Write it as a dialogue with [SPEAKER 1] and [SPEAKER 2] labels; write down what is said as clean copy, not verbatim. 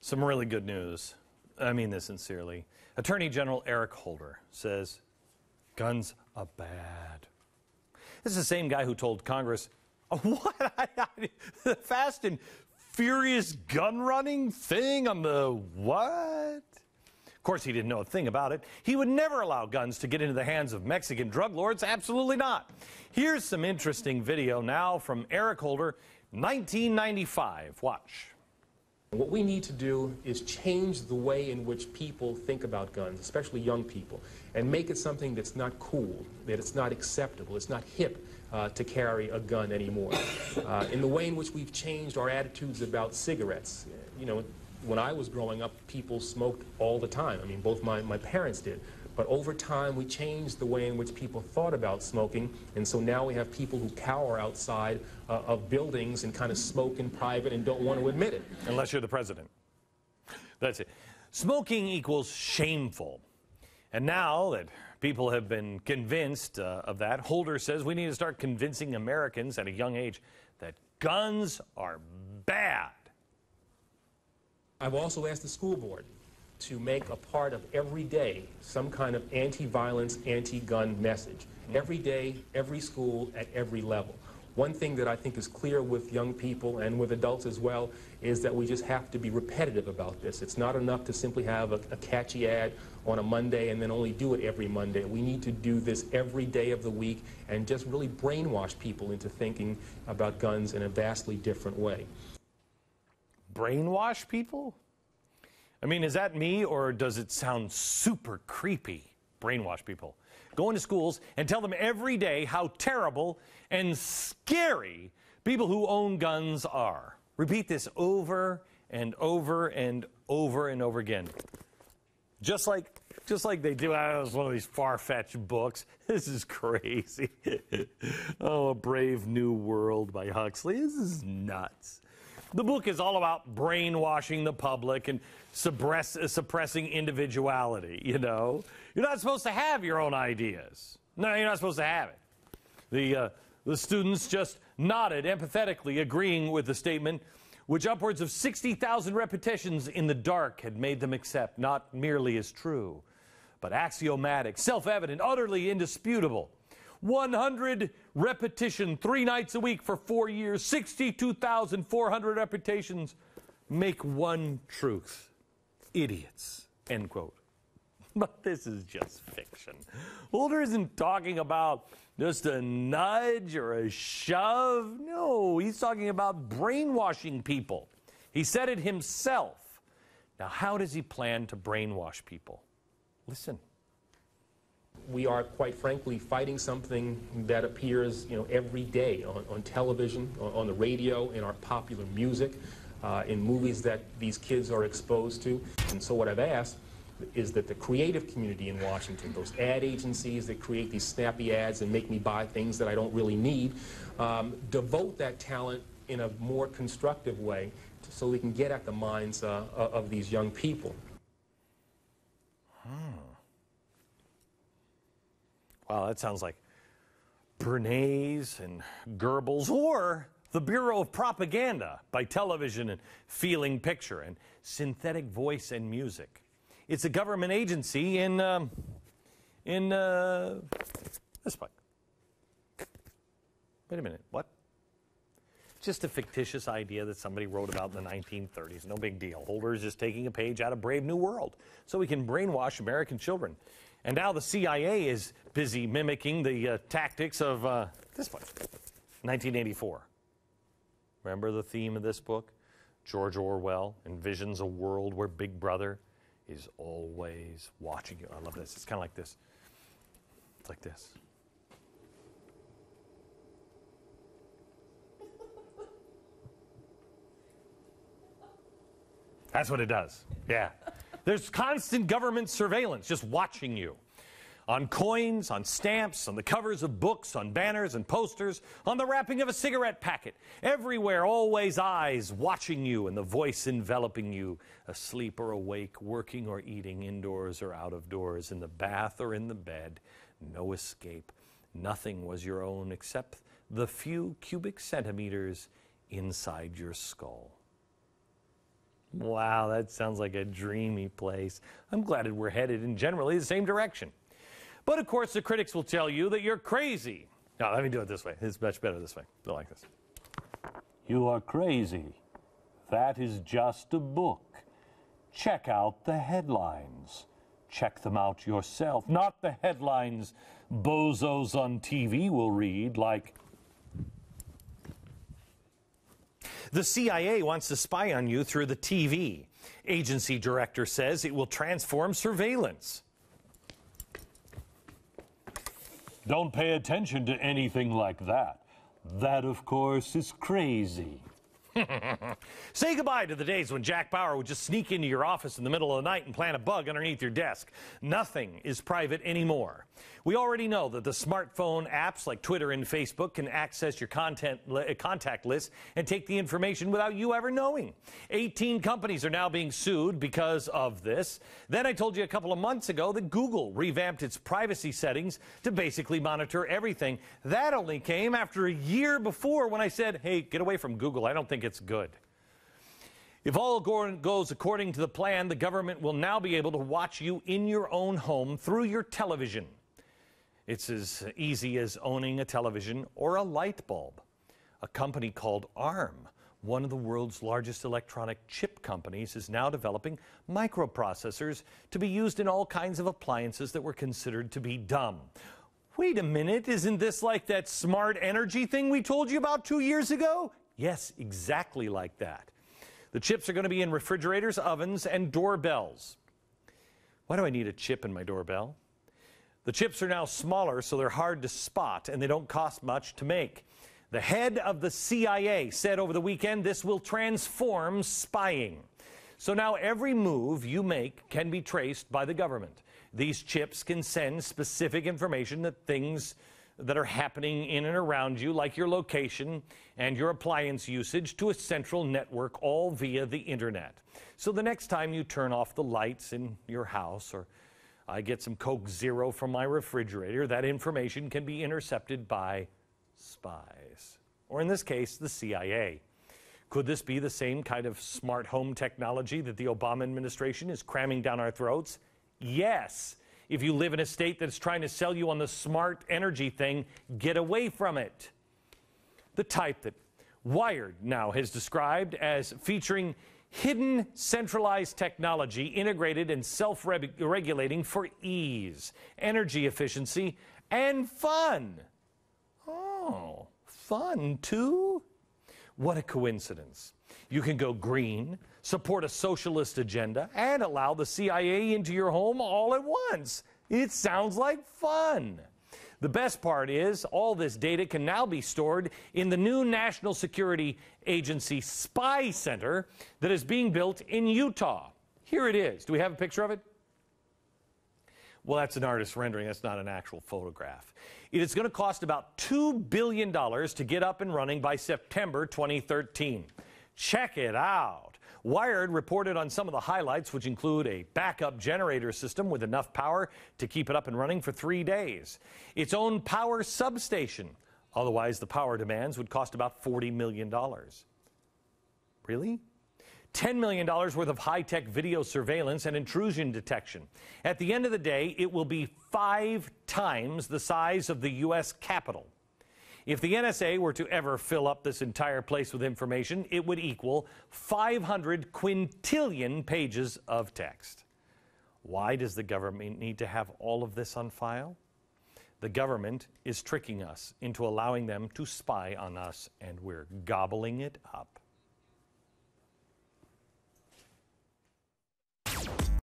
[SPEAKER 1] Some really good news. I mean this sincerely. Attorney General Eric Holder says guns are bad. This is the same guy who told Congress, what? The Fast and Furious gun running thing on the what? Of course, he didn't know a thing about it. He would never allow guns to get into the hands of Mexican drug lords. Absolutely not. Here's some interesting video now from Eric Holder, 1995. Watch.
[SPEAKER 2] What we need to do is change the way in which people think about guns, especially young people, and make it something that's not cool, that it's not acceptable, it's not hip to carry a gun anymore. In the way in which we've changed our attitudes about cigarettes. You know, when I was growing up, people smoked all the time. I mean, both my parents did. But over time, we changed the way in which people thought about smoking, and so now we have people who cower outside of buildings and kind of smoke in private and don't want to admit it.
[SPEAKER 1] Unless you're the president. That's it. Smoking equals shameful. And now that people have been convinced of that, Holder says we need to start convincing Americans at a young age that guns are bad.
[SPEAKER 2] I've also asked the school board to make a part of every day some kind of anti-violence, anti-gun message. Every day, every school, at every level. One thing that I think is clear with young people and with adults as well is that we just have to be repetitive about this. It's not enough to simply have a catchy ad on a Monday and then only do it every Monday. We need to do this every day of the week and just really brainwash people into thinking about guns in a vastly different way.
[SPEAKER 1] Brainwash people? I mean, is that me, or does it sound super creepy? Brainwash people. Go into schools and tell them every day how terrible and scary people who own guns are. Repeat this over and over and over and over again. Just like they do out of one of these far-fetched books. This is crazy. Oh, A Brave New World by Huxley. This is nuts. The book is all about brainwashing the public and suppressing individuality, you know. You're not supposed to have your own ideas. No, you're not supposed to have it. The students just nodded empathetically, agreeing with the statement, which upwards of 60,000 repetitions in the dark had made them accept, not merely as true, but axiomatic, self-evident, utterly indisputable. 100 repetition 3 nights a week for 4 years, 62,400 repetitions make one truth. Idiots, end quote. But this is just fiction. Holder isn't talking about just a nudge or a shove. No, he's talking about brainwashing people. He said it himself. Now, how does he plan to brainwash people? Listen.
[SPEAKER 2] We are, quite frankly, fighting something that appears, every day on television, on the radio, in our popular music, in movies that these kids are exposed to. And so what I've asked is that the creative community in Washington, those ad agencies that create these snappy ads and make me buy things that I don't really need, devote that talent in a more constructive way so we can get at the minds of these young people.
[SPEAKER 1] Wow, that sounds like Bernays and Goebbels, or the Bureau of Propaganda by Television and Feeling Picture and Synthetic Voice and Music. It's a government agency in this book. Wait a minute, what? Just a fictitious idea that somebody wrote about in the 1930s. No big deal. Holder is just taking a page out of Brave New World so he can brainwash American children. And now the CIA is busy mimicking the tactics of this book, 1984. Remember the theme of this book? George Orwell envisions a world where Big Brother is always watching you. I love this. It's kind of like this. It's like this. That's what it does. Yeah. There's constant government surveillance just watching you. On coins, on stamps, on the covers of books, on banners and posters, on the wrapping of a cigarette packet. Everywhere, always eyes watching you and the voice enveloping you, asleep or awake, working or eating, indoors or out of doors, in the bath or in the bed. No escape. Nothing was your own except the few cubic centimeters inside your skull. Wow, that sounds like a dreamy place. I'm glad we're headed in generally the same direction. But of course, the critics will tell you that you're crazy. Now, let me do it this way. It's much better this way. Go like this.
[SPEAKER 3] You are crazy. That is just a book. Check out the headlines. Check them out yourself, not the headlines bozos on TV will read, like,
[SPEAKER 1] the CIA wants to spy on you through the TV. Agency director says it will transform surveillance.
[SPEAKER 3] don't pay attention to anything like that. That, of course, is crazy.
[SPEAKER 1] Say goodbye to the days when Jack Bauer would just sneak into your office in the middle of the night and plant a bug underneath your desk. Nothing is private anymore. We already know that the smartphone apps like Twitter and Facebook can access your contact list and take the information without you ever knowing. 18 companies are now being sued because of this. Then I told you a couple of months ago that Google revamped its privacy settings to basically monitor everything. That only came after a year before when I said, hey, get away from Google. I don't think it's good. If all goes according to the plan, the government will now be able to watch you in your own home through your television. It's as easy as owning a television or a light bulb. A company called ARM, one of the world's largest electronic chip companies, is now developing microprocessors to be used in all kinds of appliances that were considered to be dumb. Wait a minute, isn't this like that smart energy thing we told you about 2 years ago? Yes, exactly like that. The chips are going to be in refrigerators, ovens, and doorbells. Why do I need a chip in my doorbell? The chips are now smaller, so they're hard to spot, and they don't cost much to make. The head of the CIA said over the weekend this will transform spying. So now every move you make can be traced by the government. These chips can send specific information that things that are happening in and around you, like your location and your appliance usage, to a central network, all via the internet. So the next time you turn off the lights in your house, or I get some Coke Zero from my refrigerator, that information can be intercepted by spies, or in this case, the CIA. Could this be the same kind of smart home technology that the Obama administration is cramming down our throats? Yes. If you live in a state that's trying to sell you on the smart energy thing, get away from it. The type that Wired now has described as featuring hidden centralized technology integrated and self-regulating for ease, energy efficiency, and fun. Oh, fun too? What a coincidence. You can go green, support a socialist agenda, and allow the CIA into your home all at once. It sounds like fun. The best part is all this data can now be stored in the new National Security Agency Spy Center that is being built in Utah. Here it is. Do we have a picture of it? Well, that's an artist's rendering. That's not an actual photograph. It is going to cost about $2 billion to get up and running by September 2013. Check it out. Wired reported on some of the highlights, which include a backup generator system with enough power to keep it up and running for 3 days. Its own power substation. Otherwise, the power demands would cost about $40 million. Really? $10 million worth of high-tech video surveillance and intrusion detection. At the end of the day, it will be 5 times the size of the U.S. Capitol. If the NSA were to ever fill up this entire place with information, it would equal 500 quintillion pages of text. Why does the government need to have all of this on file? The government is tricking us into allowing them to spy on us, and we're gobbling it up.